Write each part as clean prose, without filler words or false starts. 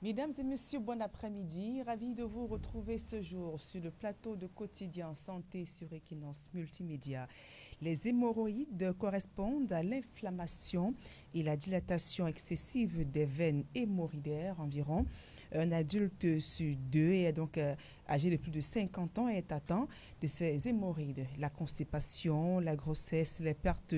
Mesdames et messieurs, bon après-midi. Ravi de vous retrouver ce jour sur le plateau de quotidien santé sur Equinox Multimédia. Les hémorroïdes correspondent à l'inflammation et la dilatation excessive des veines hémorroïdaires. Environ un adulte sur deux est donc âgé de plus de 50 ans est atteint de ces hémorroïdes. La constipation, la grossesse, les pertes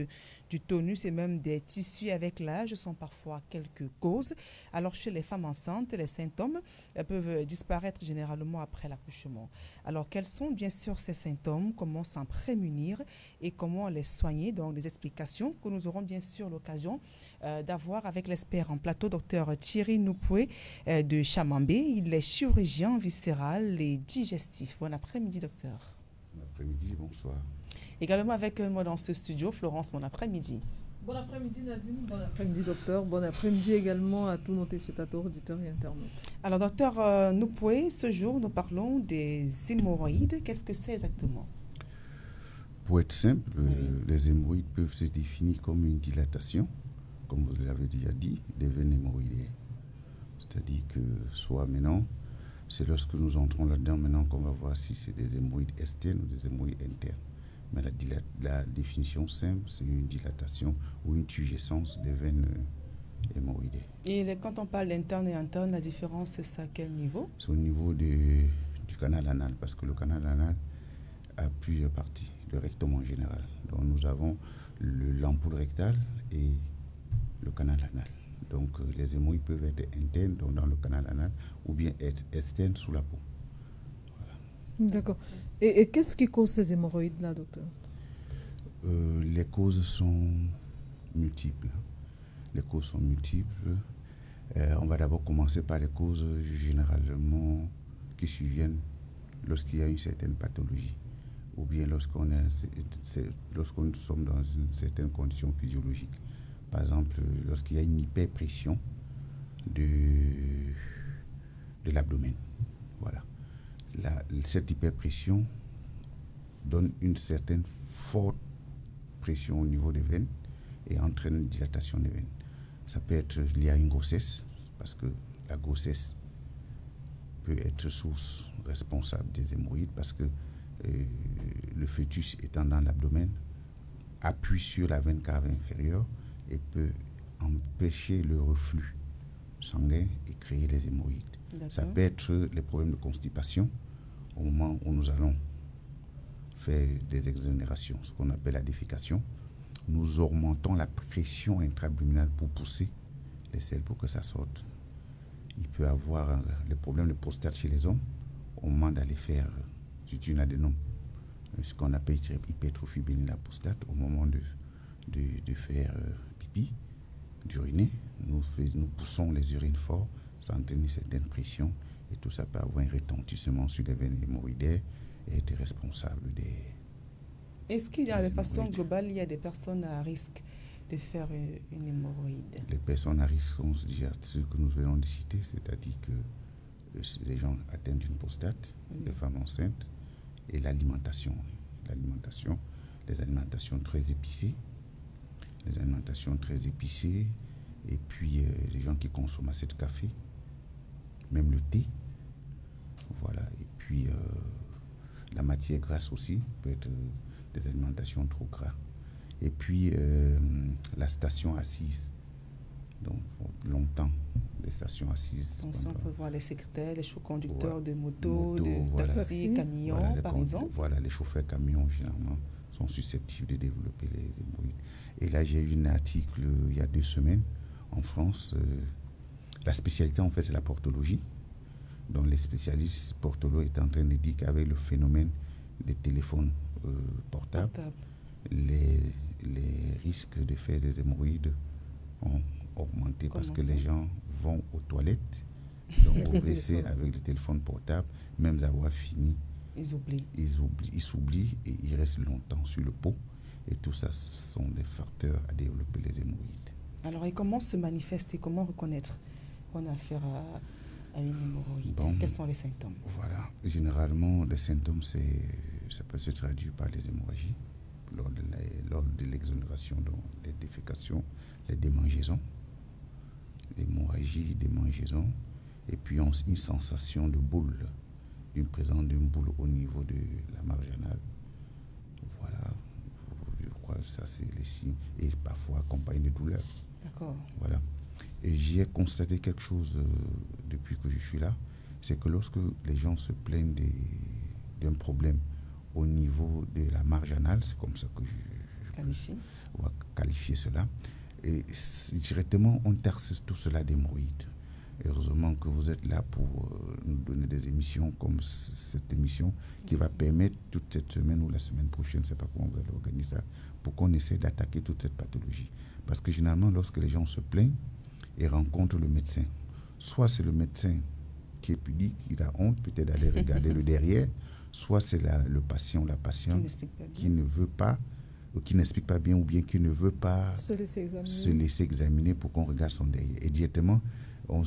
du tonus et même des tissus avec l'âge sont parfois quelques causes. Alors chez les femmes enceintes, les symptômes peuvent disparaître généralement après l'accouchement. Alors quels sont bien sûr ces symptômes, comment s'en prémunir et comment les soigner? Donc des explications que nous aurons bien sûr l'occasion d'avoir avec l'expert en plateau, docteur Thierry Noupoué de Chamambé. Il est chirurgien viscéral et digestif. Bon après-midi docteur. Bon après-midi, bonsoir. Également avec moi dans ce studio, Florence, bon après-midi. Bon après-midi Nadine, bon après-midi docteur, bon après-midi également à tous nos téléspectateurs, auditeurs et internautes. Alors docteur Noupoué, ce jour nous parlons des hémorroïdes. Qu'est-ce que c'est exactement? Pour être simple, Oui. les hémorroïdes peuvent se définir comme une dilatation, comme vous l'avez déjà dit, des veines hémorroïdaires. C'est-à-dire que soit maintenant, c'est lorsque nous entrons là-dedans maintenant qu'on va voir si c'est des hémorroïdes externes ou des hémorroïdes internes. Mais la définition simple, c'est une dilatation ou une turgescence des veines hémorroïdaires. Et quand on parle d'interne et interne, la différence, c'est à quel niveau? C'est au niveau du canal anal, parce que le canal anal a plusieurs parties, le rectum en général. Donc nous avons l'ampoule rectale et le canal anal. Donc les hémorroïdes peuvent être internes, donc dans le canal anal, ou bien être externes sous la peau. D'accord. Et qu'est-ce qui cause ces hémorroïdes-là, docteur? Les causes sont multiples. Les causes sont multiples. On va d'abord commencer par les causes généralement qui surviennent lorsqu'il y a une certaine pathologie ou bien lorsqu'on sommes dans une certaine condition physiologique. Par exemple, lorsqu'il y a une hyperpression de l'abdomen. Voilà. Cette hyperpression donne une certaine forte pression au niveau des veines et entraîne une dilatation des veines. Ça peut être lié à une grossesse, parce que la grossesse peut être source responsable des hémorroïdes, parce que le fœtus étant dans l'abdomen appuie sur la veine cave inférieure et peut empêcher le reflux sanguin et créer les hémorroïdes. Ça peut être les problèmes de constipation au moment où nous allons faire des exonérations, ce qu'on appelle la défécation. Nous augmentons la pression intra-abdominale pour pousser les selles pour que ça sorte. Il peut y avoir les problèmes de prostate chez les hommes au moment d'aller faire une adénome, ce qu'on appelle hypertrophie bénigne de la prostate, au moment de faire pipi, d'uriner. Nous poussons les urines forts, ça entraîne une certaine pression et tout ça peut avoir un retentissement sur les veines hémorroïdaires et être responsable des... Est-ce qu'il y a de façon globale, il y a des personnes à risque de faire une hémorroïde? Les personnes à risque sont déjà ceux que nous venons de citer, c'est-à-dire que les gens atteints d'une prostate, les femmes enceintes, et l'alimentation. Les alimentations très épicées, et puis les gens qui consomment assez de café, même le thé, voilà, et puis la matière grasse aussi, peut être des alimentations trop gras. Et puis la station assise, donc longtemps, les stations assises. Donc ça, on peut voir les secrétaires, les chauffeurs-conducteurs de moto, de taxi, camions, voilà, par exemple. Voilà, les chauffeurs camions, généralement, sont susceptibles de développer les hémorroïdes. Et là, j'ai eu un article il y a 2 semaines en France. La spécialité, en fait, c'est la portologie. Donc, les spécialistes portologues étaient en train de dire qu'avec le phénomène des téléphones portables, les risques de faire des hémorroïdes ont augmenté parce que les gens vont aux toilettes, donc au WC avec le téléphone portable, même avoir fini, ils s'oublient et ils restent longtemps sur le pot. Et tout ça sont des facteurs à développer les hémorroïdes. Alors, et comment se manifester, comment reconnaître qu'on a affaire à une hémorroïde? Quels sont les symptômes? Voilà, généralement, les symptômes, ça peut se traduire par les hémorragies, lors de l'exonération, donc les défécations, les démangeaisons, l'hémorragie, démangeaisons, et puis une sensation de boule, une présence d'une boule au niveau de la marginale. Voilà, je crois que ça c'est les signes, et parfois accompagné de douleur. D'accord. Voilà. Et j'ai constaté quelque chose depuis que je suis là, c'est que lorsque les gens se plaignent d'un problème au niveau de la marginale, c'est comme ça que je vais qualifier cela, et directement on taxe tout cela d'hémorroïdes. Heureusement que vous êtes là pour nous donner des émissions comme cette émission qui va permettre toute cette semaine ou la semaine prochaine, je ne sais pas comment vous allez organiser ça, pour qu'on essaie d'attaquer toute cette pathologie. Parce que généralement, lorsque les gens se plaignent et rencontrent le médecin, soit c'est le médecin qui est pudique, il a honte peut-être d'aller regarder le derrière, soit c'est le patient ou la patiente qui ne veut pas, ou qui n'explique pas bien, ou bien qui ne veut pas se laisser examiner pour qu'on regarde son derrière. Et directement, on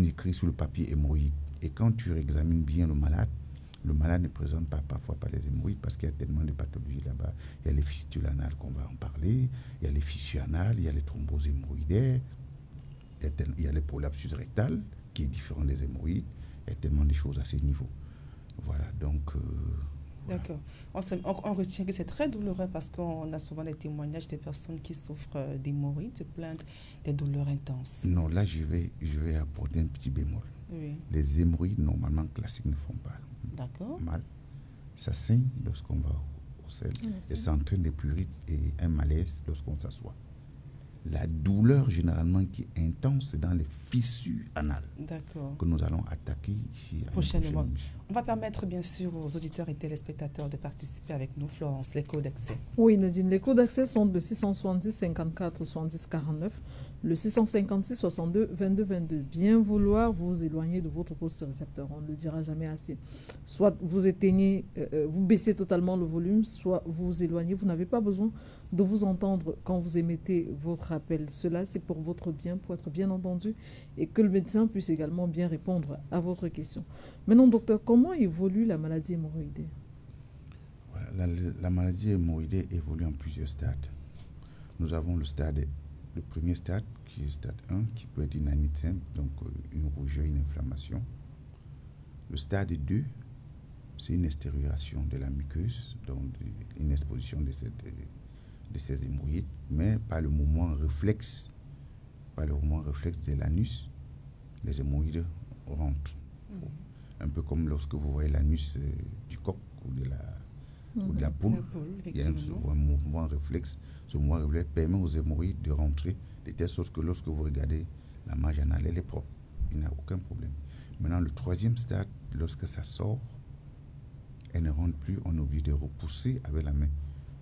écrit sur le papier hémorroïde. Et quand tu examines bien le malade ne présente parfois pas les hémorroïdes parce qu'il y a tellement de pathologies là-bas. Il y a les fistules anales qu'on va en parler, il y a les fissures anales, il y a les thromboses hémorroïdaires, il y a les prolapsus rectal qui est différent des hémorroïdes. Il y a tellement de choses à ces niveaux. Voilà, donc... D'accord. On retient que c'est très douloureux parce qu'on a souvent des témoignages des personnes qui souffrent d'hémorroïdes, se plaignent des douleurs intenses. Non, là, je vais apporter un petit bémol. Oui. Les hémorroïdes, normalement, classiques, ne font pas mal. Ça saigne lorsqu'on va au sel et ça entraîne des prurites et un malaise lorsqu'on s'assoit. La douleur, généralement, qui est intense, c'est dans les fissures anales que nous allons attaquer ici prochainement. On va permettre, bien sûr, aux auditeurs et téléspectateurs de participer avec nous. Florence, les codes d'accès. Oui, Nadine, les codes d'accès sont le 670 54 70 49, le 656 62 22 22. Bien vouloir vous éloigner de votre poste récepteur, on ne le dira jamais assez. Soit vous éteignez, vous baissez totalement le volume, soit vous vous éloignez. Vous n'avez pas besoin de vous entendre quand vous émettez votre appel. Cela, c'est pour votre bien, pour être bien entendu et que le médecin puisse également bien répondre à votre question. Maintenant, docteur, comment évolue la maladie hémorroïdaire? Voilà, la maladie hémorroïdaire évolue en plusieurs stades. Nous avons le premier stade, qui est le stade 1, qui peut être une anite simple, donc une rougeur, une inflammation. Le stade 2, c'est une extérioration de la muqueuse, donc une exposition de ces hémorroïdes, mais par le mouvement réflexe, de l'anus, les hémorroïdes rentrent. Un peu comme lorsque vous voyez l'anus du coq ou de la poule, il y a un mouvement réflexe. Ce mouvement réflexe permet aux hémorroïdes de rentrer de telle sorte que lorsque vous regardez la marge anale, elle est propre. Il n'y a aucun problème. Maintenant, le troisième stade, lorsque ça sort, elle ne rentre plus, on est obligé de repousser avec la main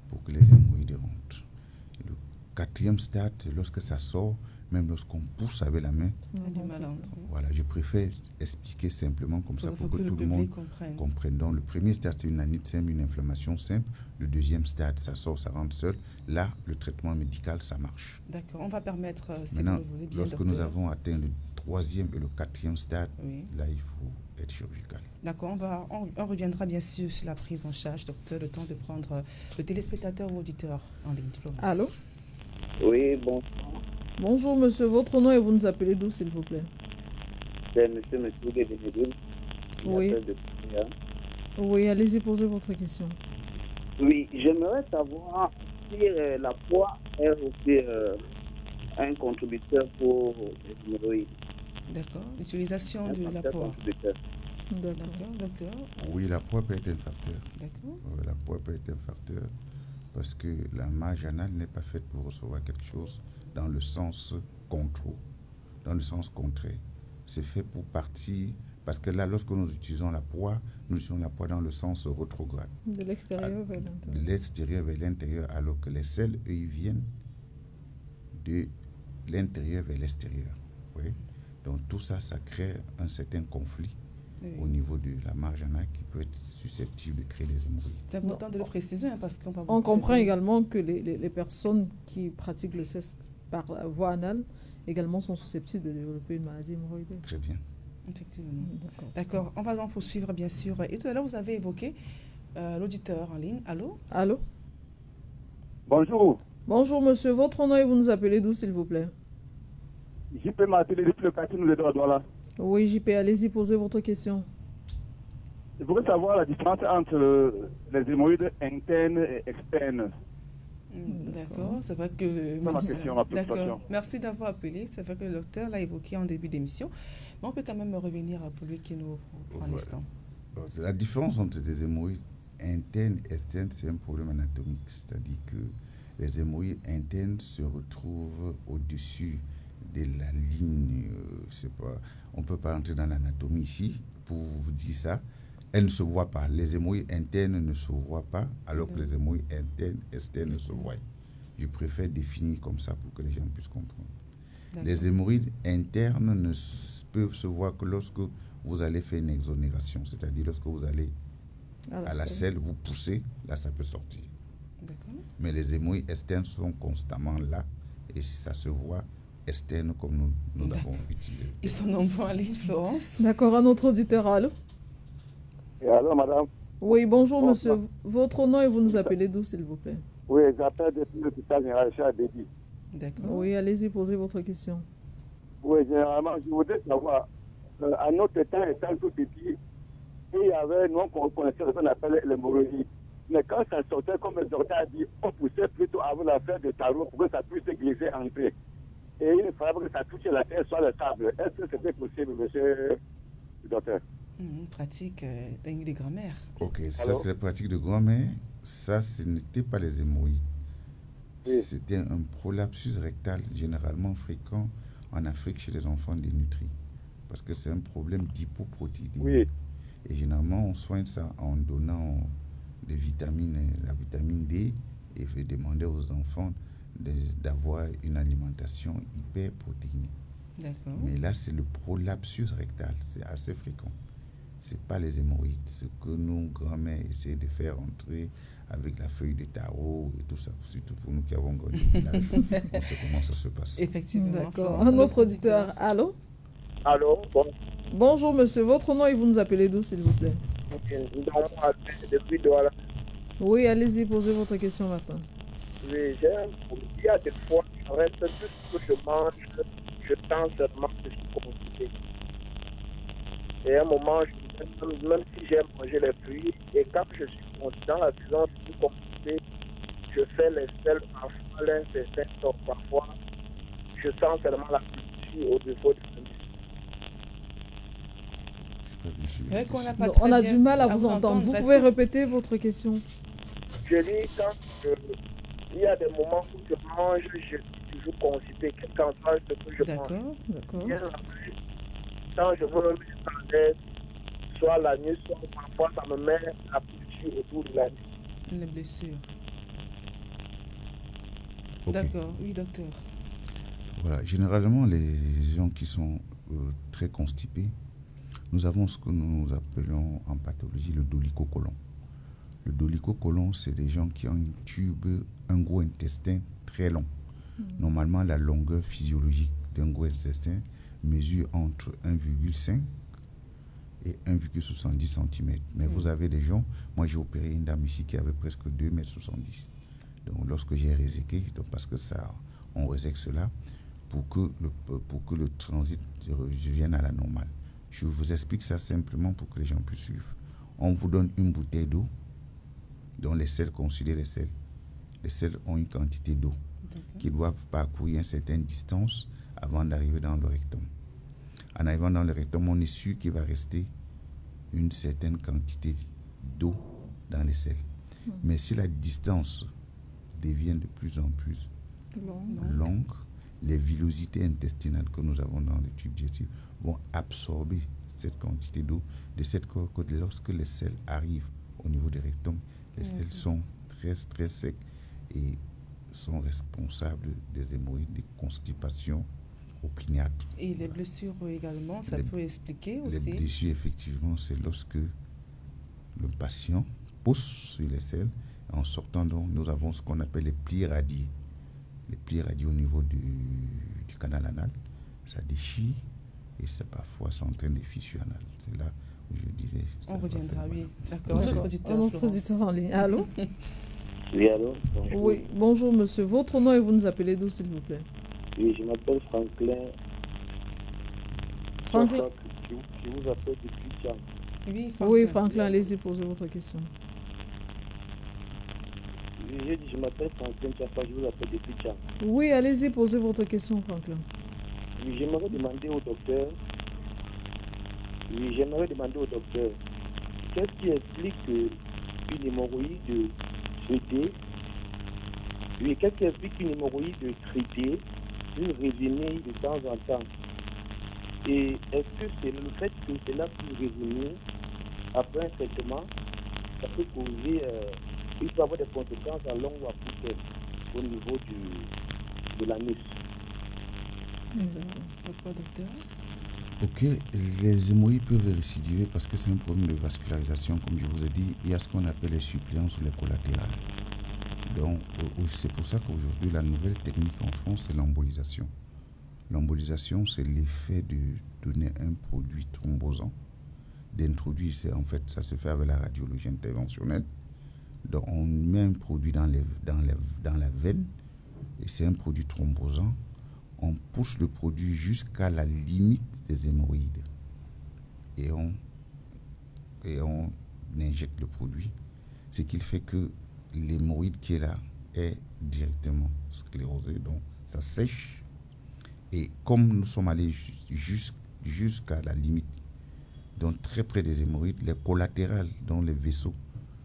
pour que les hémorroïdes rentrent. Et le quatrième stade, lorsque ça sort, même lorsqu'on pousse avec la main, voilà, je préfère expliquer simplement comme ça pour que tout le monde comprenne. Donc, le premier stade, c'est une anite simple, une inflammation simple. Le deuxième stade, ça sort, ça rentre seul. Là, le traitement médical, ça marche. D'accord, on va permettre, si maintenant, vous voulez bien, lorsque docteur, nous avons atteint le troisième et le quatrième stade, là, il faut être chirurgical. D'accord, on reviendra bien sûr sur la prise en charge, docteur, le temps de prendre le téléspectateur ou auditeur en ligne. Allô? Oui, bon. Bonjour monsieur, votre nom et vous nous appelez d'où s'il vous plaît? C'est monsieur de Bénédine. Oui. Oui, allez-y, posez votre question. Oui, j'aimerais savoir si la poids est aussi un contributeur pour les hémorroïdes. D'accord, l'utilisation de la poids. D'accord, docteur. Oui, la poids peut être un facteur. D'accord. La poids peut être un facteur parce que la marge anale n'est pas faite pour recevoir quelque chose dans le sens contraire. C'est fait pour partir, parce que là, lorsque nous utilisons la poids dans le sens rétrograde. De l'extérieur vers l'intérieur. De l'extérieur vers l'intérieur, alors que les selles, eux, ils viennent de l'intérieur vers l'extérieur. Oui. Donc tout ça, ça crée un certain conflit au niveau de la marge anale qui peut être susceptible de créer des hémorroïdes. C'est important de le préciser parce qu'on comprend également que les personnes qui pratiquent le sexe par la voie anale également sont susceptibles de développer une maladie hémorroïdaire. Très bien. Effectivement. D'accord. On va donc poursuivre bien sûr. Et tout à l'heure, vous avez évoqué l'auditeur en ligne. Allô? Allô? Bonjour. Bonjour monsieur, votre nom et vous nous appelez d'où s'il vous plaît? JP Martinez depuis le quartier nous aidons à Douala. Oui, JP, allez-y, posez votre question. Je voudrais savoir la différence entre les hémorroïdes internes et externes. D'accord, c'est vrai que le ma médecin... question, ma D'accord, question. merci d'avoir appelé. C'est vrai que le docteur l'a évoqué en début d'émission, mais on peut quand même revenir pour lui qui nous prend l'instant. La différence entre les hémorroïdes internes et externes, c'est un problème anatomique. C'est-à-dire que les hémorroïdes internes se retrouvent au-dessus de la ligne. Je sais pas, on ne peut pas entrer dans l'anatomie ici pour vous dire ça. Elles ne se voient pas. Les hémorroïdes internes ne se voient pas, alors que les hémorroïdes externes se voient. Je préfère définir comme ça pour que les gens puissent comprendre. Les hémorroïdes internes ne peuvent se voir que lorsque vous allez faire une exonération, c'est-à-dire lorsque vous allez à la selle, vous poussez, là ça peut sortir. Mais les hémorroïdes externes sont constamment là et ça se voit externe comme nous l'avons utilisé. Ils sont nombreux en ligne, Florence. D'accord, un autre auditeur, allô? Et alors, madame? Oui, bonjour, monsieur. Votre nom et vous nous appelez d'où, s'il vous plaît? Oui, j'appelle depuis l'hôpital général Charles Déby. D'accord. Oui, allez-y, posez votre question. Oui, généralement, je voudrais savoir, à notre temps, étant tout petit, il y avait, nous, on connaissait ce qu'on appelle l'hémorroïde. Mais quand ça sortait, comme le docteur a dit, on poussait plutôt avant la faire de tarot pour que ça puisse glisser entrer. Et il fallait que ça touche la terre, soit le sable. Est-ce que c'était possible, monsieur le docteur? Pratique de grand-mère. Ok, ça c'est la pratique de grand-mère. Ça, ce n'était pas les hémorroïdes. Oui. C'était un prolapsus rectal généralement fréquent en Afrique chez les enfants dénutris. Parce que c'est un problème d'hypoprotéidémie. Oui. Et généralement, on soigne ça en donnant des vitamines, la vitamine D, et fait demander aux enfants d'avoir une alimentation hyperprotéinée. Mais là, c'est le prolapsus rectal. C'est assez fréquent. Ce n'est pas les hémorroïdes. Ce que nos grands-mères essaient de faire entrer avec la feuille de tarot et tout ça, surtout pour nous qui avons grandi au village, on sait comment ça se passe. Effectivement. D'accord. Un autre auditeur. Allô? Allô? Bon. Bonjour, monsieur. Votre nom et vous nous appelez d'où, s'il vous plaît? Depuis Douala. Oui, allez-y, posez votre question maintenant. Oui, il y a des fois, je reste tout ce que je mange, je tente seulement de se consulter. Et à un moment, même si j'aime manger les fruits, et quand je suis dans la maison, je suis consulté, je fais les selles parfois, l'incestin sort parfois, je sens seulement la petite au défaut de on a du mal à vous entendre. Vous pouvez répéter votre question? Je dis, quand il y a des moments où je mange, je suis toujours consulté, quel qu'en soit ce que je mange. D'accord. Quand je veux me mettre en l'aise, soit la nuit, soit parfois ça me met la blessure autour de la nuit. Les blessures. Okay. D'accord, oui, docteur. Voilà, généralement, les gens qui sont très constipés, nous avons ce que nous appelons en pathologie le dolichocolon. Le dolichocolon, c'est des gens qui ont une tube, un gros intestin très long. Normalement, la longueur physiologique d'un gros intestin mesure entre 1,5 et 1,70 cm. Mais vous avez des gens, moi j'ai opéré une dame ici qui avait presque 2,70 m. Donc lorsque j'ai réséqué, parce que ça, on résèque cela, pour que le transit revienne à la normale. Je vous explique ça simplement pour que les gens puissent suivre. On vous donne une bouteille d'eau dont les selles, considérez les selles. Les selles ont une quantité d'eau qui doivent parcourir une certaine distance avant d'arriver dans le rectum. En arrivant dans le rectum, on est sûr qu'il va rester une certaine quantité d'eau dans les selles. Mais si la distance devient de plus en plus longue, les villosités intestinales que nous avons dans le tube digestif vont absorber cette quantité d'eau, de cette sorte que lorsque les selles arrivent au niveau du rectum, les selles sont très très secs et sont responsables des hémorroïdes, des constipations opiniâtres. Et les blessures également, ça peut expliquer aussi? Les blessures, effectivement, c'est lorsque le patient pousse sur les selles. En sortant, donc, nous avons ce qu'on appelle les plis radiés. Les plis radiés au niveau du canal anal, ça déchire et ça parfois ça entraîne des fissures anales. C'est là où je disais. On reviendra, oui. D'accord. Notre auditeur en ligne. Allô? Oui, allô? Bonjour. Oui, bonjour monsieur. Votre nom et vous nous appelez d'où, s'il vous plaît? Oui, je m'appelle Franklin Franklin. Qui vous appelle depuis Tchang. Oui, Franklin, allez-y, posez votre question. J'ai dit, je m'appelle Franklin Tchapa, je vous appelle depuis Tchang. Oui, allez-y, posez votre question, Franklin. Oui, j'aimerais demander au docteur, qu'est-ce qui explique qu'une hémorroïde traitée, qu'est-ce qui explique qu'une hémorroïde traitée peut revenir de temps en temps? Et est-ce que c'est le fait que cela peut revenir après un traitement, ça peut causer, il peut avoir des conséquences à long ou à court terme au niveau de l'anus? Pourquoi, docteur? Ok, les hémorroïdes peuvent récidiver parce que c'est un problème de vascularisation. Comme je vous ai dit, il y a ce qu'on appelle les suppléances ou les collatérales. Donc, c'est pour ça qu'aujourd'hui, la nouvelle technique en France, c'est l'embolisation. L'embolisation, c'est l'effet de donner un produit thrombosant. D'introduire, en fait, ça se fait avec la radiologie interventionnelle. Donc, on met un produit dans la veine, et c'est un produit thrombosant. On pousse le produit jusqu'à la limite des hémorroïdes. Et on injecte le produit. Ce qui fait que l'hémorroïde qui est là est directement sclérosé. Donc, ça sèche. Et comme nous sommes allés jusqu'à la limite, donc très près des hémorroïdes, les collatérales, dans les vaisseaux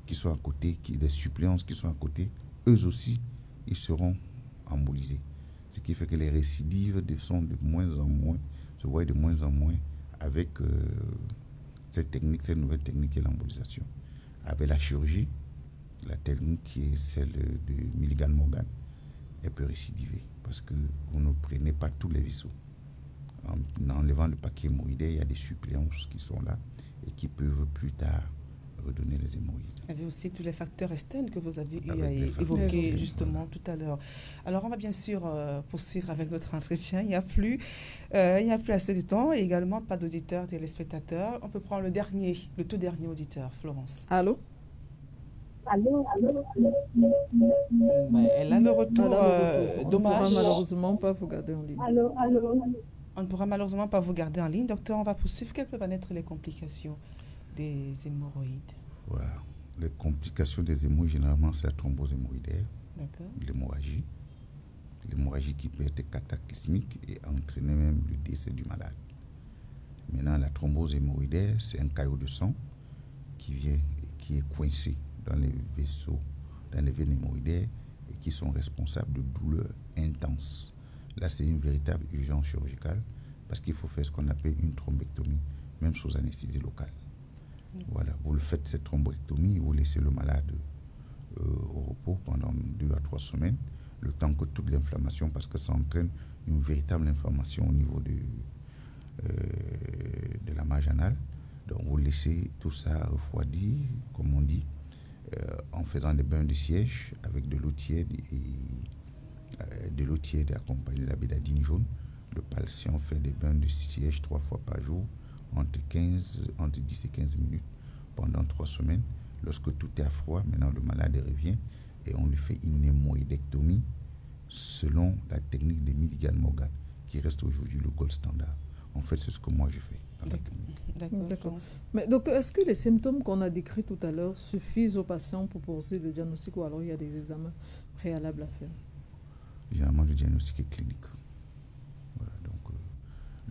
qui sont à côté, des suppléances qui sont à côté, eux aussi, ils seront embolisés. Ce qui fait que les récidives sont de moins en moins, se voient de moins en moins avec cette nouvelle technique qui est l'embolisation. Avec la chirurgie, la technique qui est celle de Milligan-Morgan, elle peut récidiver parce que vous ne prenez pas tous les vaisseaux. En enlevant le paquet hémorroïdaire, il y a des suppléances qui sont là et qui peuvent plus tard redonner les hémorroïdes. Il y avait aussi tous les facteurs externes que vous avez eu Avec à les facteurs évoquer externes, justement tout à l'heure. Alors, on va bien sûr poursuivre avec notre entretien. Il n'y a plus assez de temps et également pas d'auditeurs, téléspectateurs. On peut prendre le tout dernier auditeur, Florence. Allô? Allô. Elle a le retour, dommage. On ne pourra malheureusement pas vous garder en ligne. Allô. On ne pourra malheureusement pas vous garder en ligne. Docteur, on va poursuivre. Quelles peuvent en être les complications des hémorroïdes? Voilà. Les complications des hémorroïdes, généralement, c'est la thrombose hémorroïdaire, D'accord. l'hémorragie qui peut être cataclysmique et entraîner même le décès du malade. Maintenant, la thrombose hémorroïdaire, c'est un caillot de sang qui vient et qui est coincé dans les vaisseaux, dans les veines hémorroïdaires et qui sont responsables de douleurs intenses. Là, c'est une véritable urgence chirurgicale parce qu'il faut faire ce qu'on appelle une thrombectomie, même sous anesthésie locale. Voilà, vous le faites cette thrombectomie, vous laissez le malade au repos pendant 2 à 3 semaines, le temps que toute l'inflammation, parce que ça entraîne une véritable inflammation au niveau de la marge anale. Donc vous laissez tout ça refroidir, comme on dit, en faisant des bains de siège avec de l'eau tiède accompagnée de la bétadine jaune. Le patient fait des bains de siège 3 fois par jour, entre 10 et 15 minutes pendant 3 semaines. Lorsque tout est à froid, maintenant le malade revient et on lui fait une hémorroïdectomie selon la technique de Milligan-Morgan, qui reste aujourd'hui le gold standard. En fait, c'est ce que moi je fais dans la clinique. D'accord. Mais docteur, est-ce que les symptômes qu'on a décrits tout à l'heure suffisent aux patients pour poursuivre le diagnostic ou alors il y a des examens préalables à faire? Généralement, le diagnostic est clinique. Voilà, donc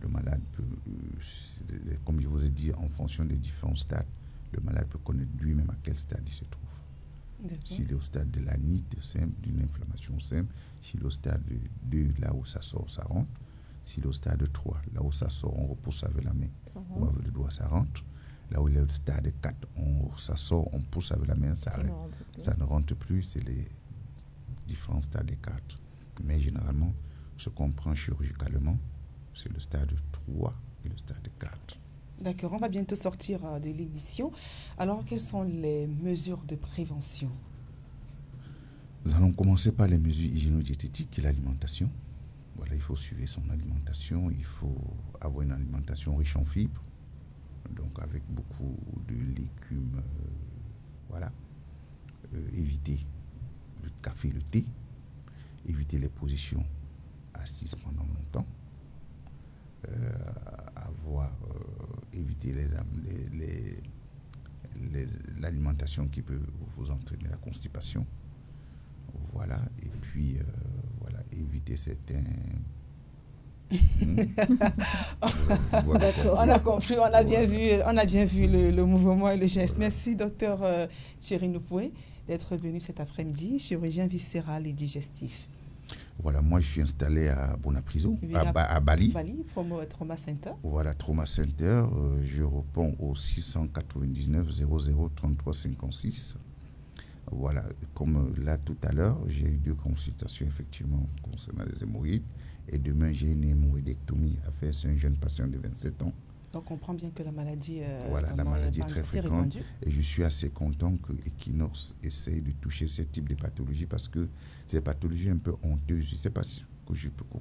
le malade peut, comme je vous ai dit, en fonction des différents stades, le malade peut connaître lui-même à quel stade il se trouve. S'il est au stade de l'anite simple, d'une inflammation simple, s'il est au stade 2, là où ça sort, ça rentre. S'il est au stade 3, là où ça sort, on repousse avec la main ou avec le doigt, ça rentre. Là où il est au stade 4, ça sort, on pousse avec la main, ça ne rentre plus. C'est les différents stades des 4. Mais généralement, ce qu'on prend chirurgicalement, c'est le stade 3 et le stade 4. D'accord, on va bientôt sortir de l'émission. Alors, quelles sont les mesures de prévention? Nous allons commencer par les mesures hygiéno-diététiques et l'alimentation. Voilà, il faut suivre son alimentation, il faut avoir une alimentation riche en fibres, donc avec beaucoup de légumes, voilà. Éviter le café, le thé, éviter les positions assises pendant longtemps, avoir évité l'alimentation qui peut vous entraîner la constipation. Voilà, et puis voilà, éviter certains... Voilà. On a compris, on a bien vu le mouvement et le geste. Merci, docteur Thierry Noupoué, d'être venu cet après-midi, chirurgien viscéral et digestif. Voilà, moi je suis installé à Bonapriso, à Bali. Bali, Trauma Center. Voilà, Trauma Center. Je réponds au 699 00 33 56. Voilà, comme là tout à l'heure, j'ai eu 2 consultations effectivement concernant les hémorroïdes. Et demain, j'ai une hémorroïdectomie à faire. C'est un jeune patient de 27 ans. Donc, on comprend bien que la maladie, la maladie est très fréquente. Et je suis assez content que Equinox essaye de toucher ce type de pathologie parce que c'est des pathologies un peu honteuses. Je ne sais pas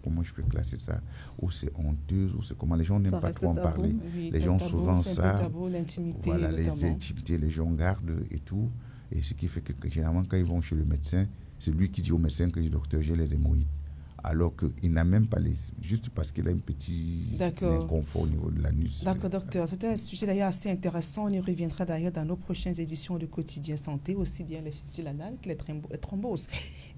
comment je peux classer ça. Ou c'est honteuse, ou c'est comment les gens n'aiment pas trop en parler. Oui, les gens souvent ça. L'intimité. Voilà, les intimités, les gens gardent et tout. Et ce qui fait que généralement, quand ils vont chez le médecin, c'est lui qui dit au médecin que docteur, j'ai les hémorroïdes. Alors qu'il n'a même pas juste parce qu'il a un petit inconfort au niveau de l'anus. D'accord, docteur. C'était un sujet d'ailleurs assez intéressant. On y reviendra d'ailleurs dans nos prochaines éditions de Quotidien Santé, aussi bien les fistules anales que les thromboses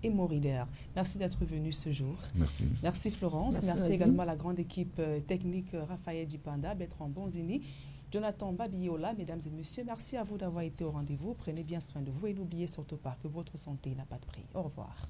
hémorroïdaires. Merci d'être venu ce jour. Merci. Merci Florence. Merci également à la grande équipe technique Raphaël Dipanda, Bertrand Bonzini, Jonathan Babiola. Mesdames et messieurs, merci à vous d'avoir été au rendez-vous. Prenez bien soin de vous et n'oubliez surtout pas que votre santé n'a pas de prix. Au revoir.